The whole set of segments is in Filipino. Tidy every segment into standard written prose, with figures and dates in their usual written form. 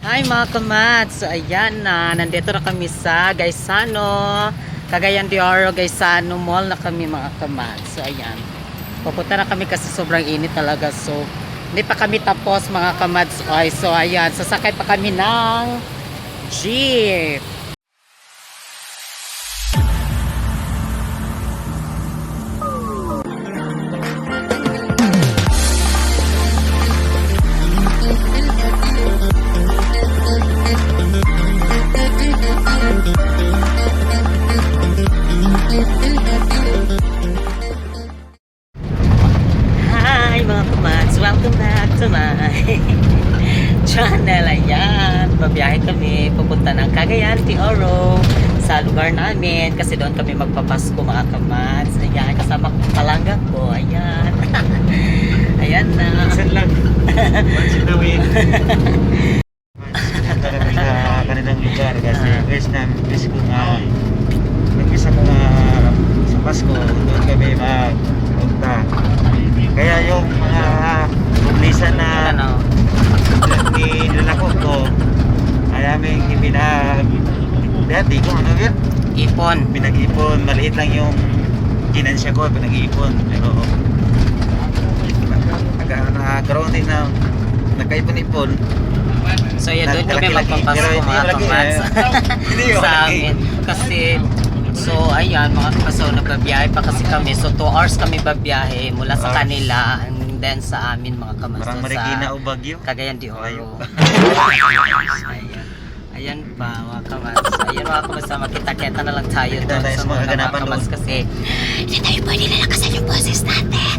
Hi mga kamads! So ayan na, nandito na kami sa Gaisano, Cagayan de Oro, Gaisano Mall na kami mga kamads. So ayan, pupunta na kami kasi sobrang init talaga. So hindi pa kami tapos mga kamads. Ay, so ayan, sasakay pa kami ng jeep. Hi mga kamads, welcome back to my channel. Ayan, babiyahe kami papunta ng Cagayan de Oro sa lugar namin kasi doon kami magpapasko mga kamads. Ayan, kasama ko palangga ko. Ayan. Ayan na. Minsan lang. Once in a week. Punta kami sa kanilang lugar kasi guys na miss ko nga nag-isa ko nga sa Pasko doon kami magpunta. Kaya yung mga publisan na Ano? nilalako ko ay aming dati ko ano yun? Ipon. Pinag-ipon. Maliit lang yung ginansya ko, pinag-ipon. Pero nagkaroon din na nagkaipon-ipon. So yan, doon kami Nagkalaki-laki. magpapasko Pero hindi mga malaki, kamads. Hindi yung Sa malaki. amin. Kasi, so ayan mga kamads, so nagbabiyahe pa kasi kami. So 2 hours kami babiyahe mula sa kanila and then sa amin mga kamads. Parang So, Marikina sa o Baguio. Cagayan de Layo. Oro. Ayan. Ayan pa mga kamads. Ayan mga kamads, makita-kita na lang tayo Kita doon tayo sa sa mga mga kaganapan kamads doon. kasi hindi tayo pwede nalakasan yung boses natin.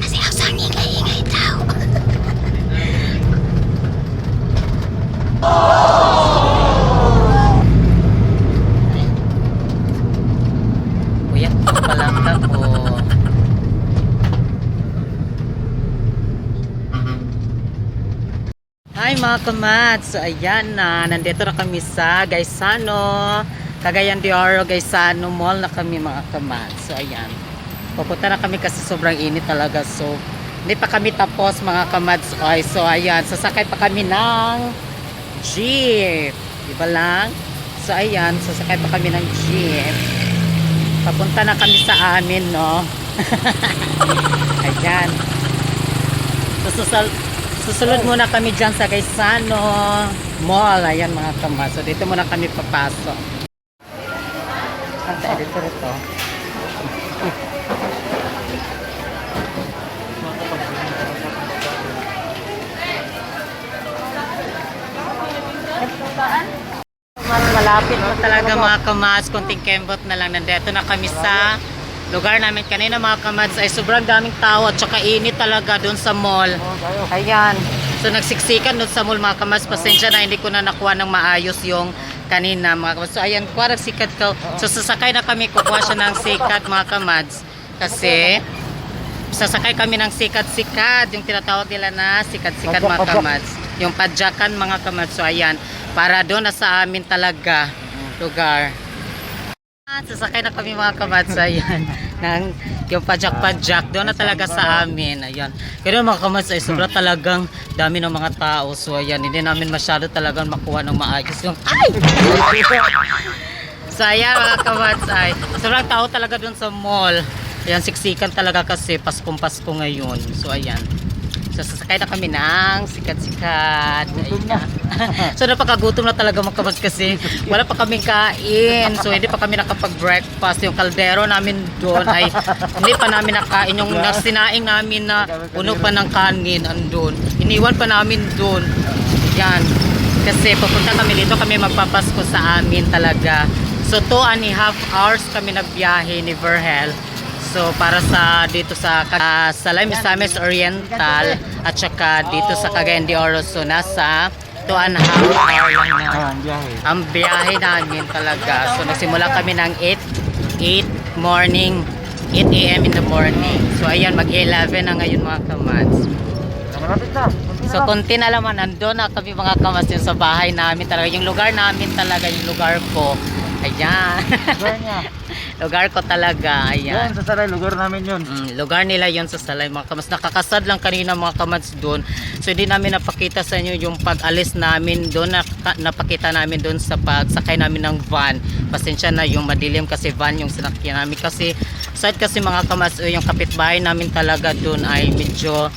Kasi ang ingay-ingay daw. Kuya, palangga po. Hi mga kamads! So ayan na, nandito na kami sa Gaisano, Cagayan de Oro, Gaisano Mall na kami mga kamads. So ayan, pupunta na kami kasi sobrang init talaga. So hindi pa kami tapos mga kamads. Ay, so ayan, sasakay pa kami ng jeep. Diba lang? So ayan, sasakay pa kami ng jeep. Papunta na kami sa amin, no? Ayan. So, susunod muna kami dyan sa Gaisano Mall. Ayan mga kamads. So dito muna kami papasok. Ang tayo dito rito. Malapit na talaga mga kamads. Konting kembot na lang. Nandito na kami sa lugar namin. Kanina mga kamads ay sobrang daming tao at saka init talaga doon sa mall. Ayan. So nagsiksikan doon sa mall mga kamads. Pasensya na hindi ko na nakuha ng maayos yung kanina mga kamads. So ayan, kuha sikat ko. So sasakay na kami. Kukuha siya ng sikat mga kamads. Kasi sasakay kami ng sikat-sikat. Yung tinatawag nila na sikat-sikat mga kamads. Yung padyakan mga kamads. So ayan. Para doon na sa amin talaga lugar. Sasakay na kami mga kamads. Ayan. Yung padyak-padyak doon na talaga sa amin. Ayan. Kaya mga kamads ay sobra talagang dami ng mga tao. So ayan, hindi namin masyado talagang makuha ng maayos yung ay! So ayan mga kamads ay sobrang tao talaga doon sa mall. Ayan, siksikan talaga kasi Paskong-Pasko ngayon. So ayan. So sasakay na kami ng sikat-sikat. So napakagutom na talaga mga kamads kasi wala pa kaming kain. So hindi pa kami nakapag-breakfast. Yung kaldero namin doon ay hindi pa namin nakain. Yung sinaing namin na puno pa ng kanin andun. Iniwan pa namin doon. Yan. Kasi papunta kami dito, kami magpapasko sa amin talaga. So 2.5 hours kami nagbiyahe ni Verhel. So para sa dito sa Misamis Oriental at saka dito sa Cagayan de Oro, so nasa 2.5 hour lang na ang biyahe namin talaga. So nagsimula kami ng 8 a.m. in the morning. So ayan, mag-11 na ngayon mga kamads. So konti na naman, nandun na kami mga kamads yung sa bahay namin talaga. Yung lugar namin talaga, yung lugar ko. Ayan. Lugar ko talaga. Yan Ayan. sa Saray, lugar namin yun. Lugar nila yon sa Salay mga kamads. Nakakasad lang kanina mga kamads doon. So hindi namin napakita sa inyo yung pag-alis namin doon. Napakita namin doon sa pagsakay namin ng van. Pasensya na yung madilim kasi van yung sinakyan namin. Kasi side kasi mga kamads, yung kapitbahay namin talaga doon ay medyo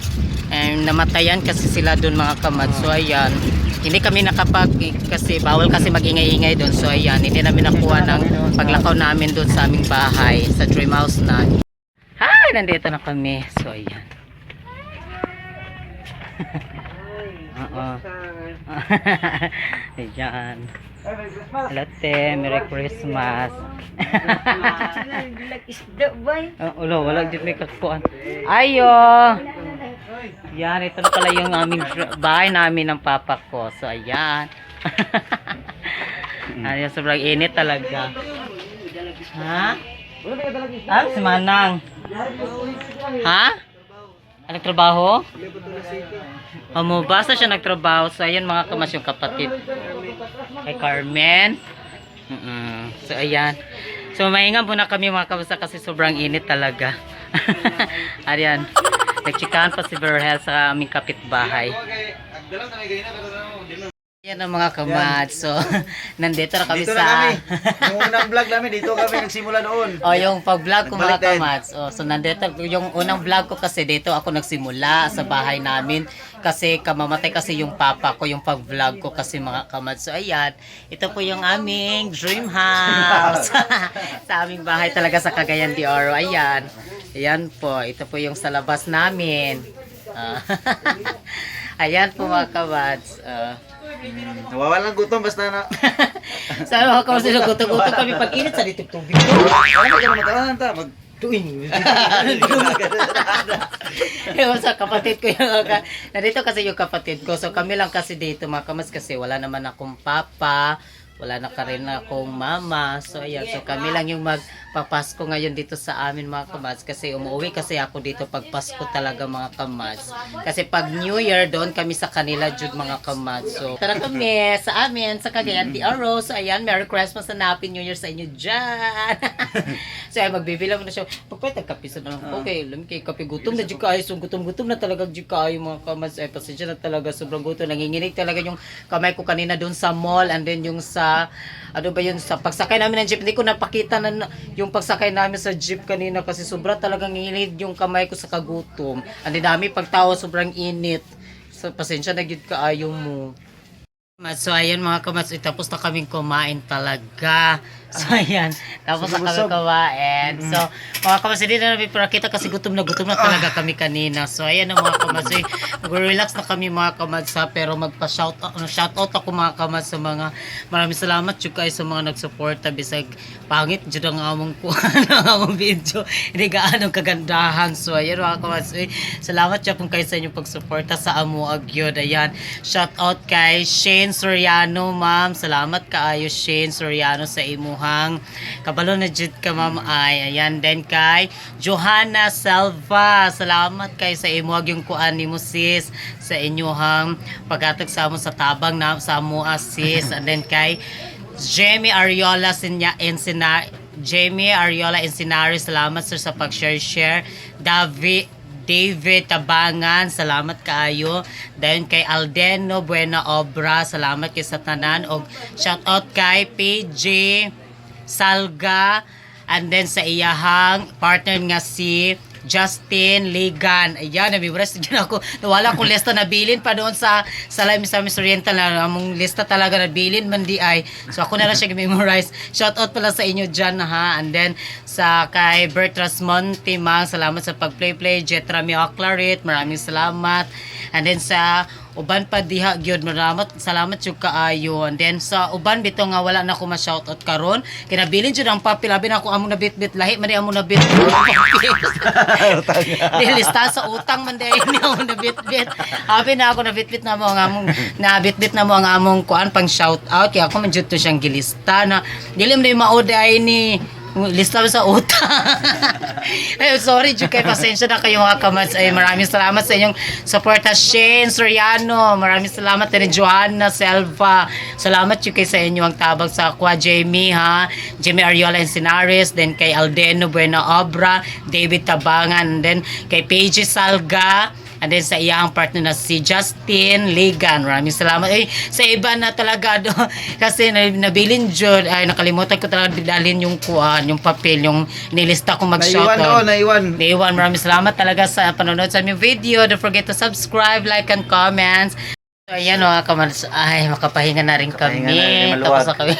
namatayan kasi sila doon mga kamads. So ayan. Hindi kami kasi bawal kasi magingay-ingay doon. So ayan, hindi namin nakuha ng paglakaw namin doon sa aming bahay, sa dream house na. Hi, nandito na kami. So ayan. Oo. Ayan. Hello, te. Merry Christmas. Ulo, wala dito may kakuan. Ayo. Yan, ito na pala yung aming bahay namin ng papa ko. So, ayan. Ayan, sobrang init talaga. Ha? Ah, si Manang. Ha? Nagtrabaho? Basta siya nagtrabaho. So, ayan mga kamas yung kapatid. Kay Carmen. So, ayan. So, mahinga muna kami mga kamas kasi sobrang init talaga. Ayan. Nagchikahan pa si Berhel sa aming kapitbahay. Yan ang mga kamad. So, nandito na kami Dito sa... na kami. Yung unang vlog namin, dito kami nagsimula noon. yung pag-vlog ko mga Nagbalik din. kamads. So, nandito, yung unang vlog ko kasi dito ako nagsimula sa bahay namin. Kasi kamamatay kasi yung papa ko, yung pag-vlog ko kasi mga kamads. So, ayan. Ito po yung aming dream house. Sa aming bahay talaga sa Cagayan de Oro. Ayan. Ayan po. Ito po yung sa labas namin. Ayan po mga kamads. Nawawalan gutom basta na. Sabi mga kamads, gutom-gutom kami pag-init sa litong tubig. Alam mo ka magkaroon ta. Tuwing. Ewan sa kapatid ko yung nandito kasi yung kapatid ko. So kami lang kasi dito mga kamas kasi wala naman akong papa. Wala na ka rin akong mama. So ayan, so kami lang yung magpapasko ngayon dito sa amin mga kamads. Kasi umuwi kasi ako dito pag Pasko talaga mga kamads. Kasi pag New Year doon kami sa kanila jud mga kamads. So tara kami sa amin sa Cagayan de Oro. So ayan, Merry Christmas and Happy New Year sa inyo dyan. So ayan, magbibilang na siya. Pagpwede kapisan na lang. Okay, alam kayo kape gutom na jud kayo. So gutom na talaga jud kayo mga kamads. Ay pasensya na talaga, sobrang gutom. Nanginginig talaga yung kamay ko kanina doon sa mall and then yung sa ano ba yun, sa pagsakay namin ng jeep. Hindi ko napakita na yung pagsakay namin sa jeep kanina kasi sobra talagang init yung kamay ko sa kagutom. Ang dami pagtawa, sobrang init. So pasensya na gyud kaayo mo. So ayan mga kamats, tapos na kaming kumain talaga. So ayan, tapos na kami kumain. So mga kamats, hindi na namin kita kasi gutom na talaga kami kanina. So ayan na mga kamats, mag-relax na kami mga kamats ha. Pero shoutout ako mga kamats sa mga, maraming salamat yung kayo sa mga nagsuporta. Bisag pangit dyan ang among ang among video. Hindi gaano kagandahan. So ayan mga kamats, salamat dyan kung kayo sa inyong pagsuporta sa amo agyod. Ayan, shoutout kay Shane Soriano, ma'am. Salamat kaayo Shane Soriano sa imuhang kabalo na jud ka ma'am ay. Ayan din kay Johanna Selva. Salamat kay sa imuhag yung kuan nimo sis sa inyuhang paghatag sa amo sa tabang na sa amo sis. And then kay Jamie Ariola Encinari, salamat sir sa pag-share. David Tabangan, salamat kaayo. Then kay Aldeno Buena Obra, salamat kay sa tanan. Og shout out kay PJ Salga, and then sa iyahang partner nga si Justin Ligan. Ayan, nabibras dyan ako. Nawala akong lista na bilin pa doon sa Miss Oriental na among lista talaga na bilin man di ay. So ako na lang siya memorize. Shout out pala sa inyo dyan ha. And then sa kay Bert Rasmonte, mang salamat sa pag-play. Jetrami Oclarit, maraming salamat. And then sa uban pa diha gyud, maramot salamat jud kaayo. And then sa uban bito nga wala na ko ma-shoutout karon, kinabilin jud ang papel abi na ako among nabitbit lahi man di among nabitbit. Nilista sa utang man di ni among nabitbit. Abi na ako nabitbit na mo ang among nabitbit na mo ang among kuan pang shoutout kaya ako man jud to siyang gilista na dili man maoday ni lista mo sa utang. Ay, sorry, Juke. Pasensya na kayo mga kamats. Ay, maraming salamat sa inyong support. Shane Soriano. Maraming salamat din Joanna Selva. Salamat, Juke, sa inyong tabang sa Aqua Jamie, ha? Jamie Ariola Encinares. Then kay Aldeno Buena Obra. David Tabangan. And then kay Paige Salga. And then sa iyang partner na si Justin Ligan. Maraming salamat. Ay, sa iba na talaga do. Kasi nabilin jud. Ay, nakalimutan ko talaga dalhin yung kuan, yung papel, yung nilista kong mag-shoutout. Naiwan. Maraming salamat talaga sa panonood sa aming video. Don't forget to subscribe, like, and comments. So, ayan o, ay, makapahinga na rin kami. Makapahinga na rin, Tapos maluwag. na kami.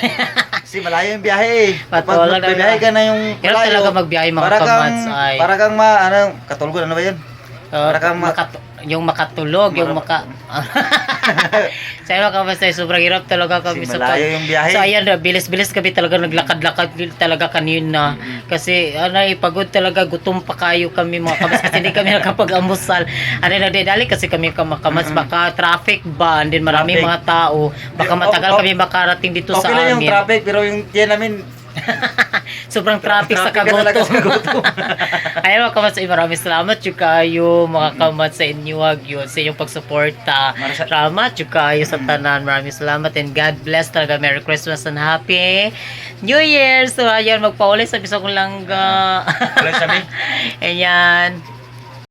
Kasi malayo yung biyahe. Patulog na Pag magbiyahe ka na yung Hirap malayo. talaga magbiyahe mga para kang, kamats, ay. para kang katulog, ano ba yun? Para kang yung makatulog, yung Sa iyo ka basta sobrang hirap talaga kami Kasi sa malayo yung biyahe. So ayan, bilis-bilis kami talaga naglakad-lakad talaga kanina. Kasi pagod talaga, gutom pa kayo kami mga kamas kasi hindi kami nakapag-amusal. Nagdadali kasi kami kamakamats, baka traffic ba, and then maraming Traffic. mga tao. Baka matagal kami makarating dito sa Okay lang yung amin. traffic, pero yung yan namin, Sobrang traffic sa traffic ka talaga sa kagutom. Ayun mga kamats, maraming salamat yung kayo mga kamats sa inyo yun, sa inyong pagsuporta. Salamat yung kayo sa tanan. Maraming salamat and God bless talaga. Merry Christmas and Happy New Year. So ayan, magpauli sa bisang langga. Wala siya, Ayan.